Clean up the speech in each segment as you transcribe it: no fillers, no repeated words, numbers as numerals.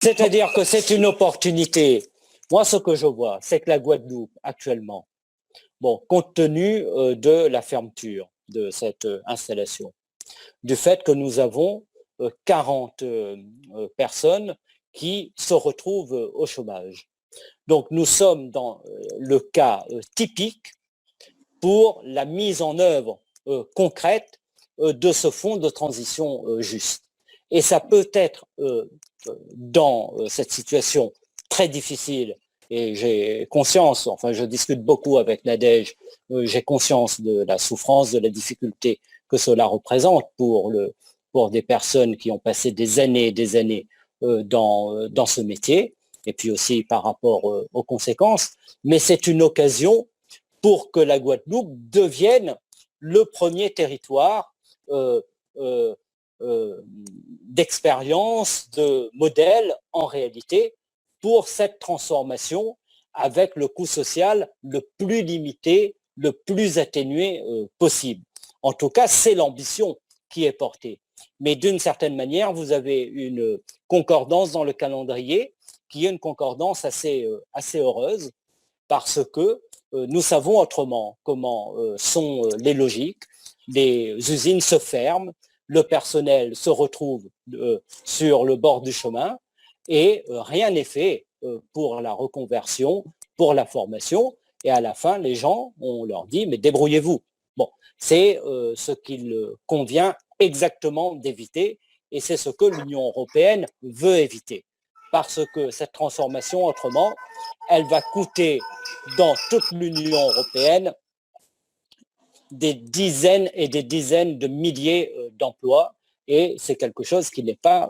C'est-à-dire que c'est une opportunité. Moi, ce que je vois, c'est que la Guadeloupe, actuellement, bon, compte tenu de la fermeture de cette installation, du fait que nous avons 40 personnes qui se retrouvent au chômage. Donc, nous sommes dans le cas typique pour la mise en œuvre concrète de ce fonds de transition juste. Et ça peut être dans cette situation très difficile, et j'ai conscience, enfin je discute beaucoup avec Nadège, j'ai conscience de la souffrance, de la difficulté que cela représente pour des personnes qui ont passé des années et des années dans ce métier, et puis aussi par rapport aux conséquences, mais c'est une occasion pour que la Guadeloupe devienne le premier territoire euh, euh, d'expérience, de modèle en réalité pour cette transformation avec le coût social le plus limité, le plus atténué possible. En tout cas, c'est l'ambition qui est portée. Mais d'une certaine manière, vous avez une concordance dans le calendrier qui est une concordance assez heureuse parce que nous savons autrement comment sont les logiques. Les usines se ferment, le personnel se retrouve sur le bord du chemin et rien n'est fait pour la reconversion, pour la formation. Et à la fin, les gens, on leur dit, mais débrouillez-vous. Bon, c'est ce qu'il convient exactement d'éviter et c'est ce que l'Union européenne veut éviter. Parce que cette transformation, autrement, elle va coûter dans toute l'Union européenne des dizaines et des dizaines de milliers d'emplois et c'est quelque chose qui n'est pas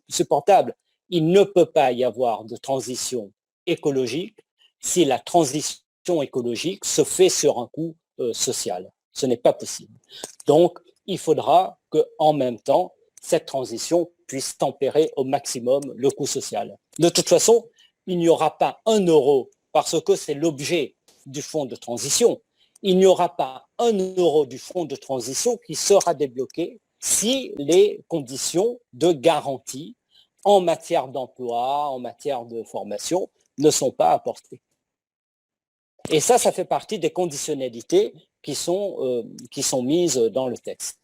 supportable. Il ne peut pas y avoir de transition écologique si la transition écologique se fait sur un coût social. Ce n'est pas possible. Donc, il faudra qu'en même temps, cette transition puisse tempérer au maximum le coût social. De toute façon, il n'y aura pas un euro, parce que c'est l'objet du fonds de transition, il n'y aura pas un euro du fonds de transition qui sera débloqué si les conditions de garantie en matière d'emploi, en matière de formation, ne sont pas apportées. Et ça fait partie des conditionnalités qui sont mises dans le texte.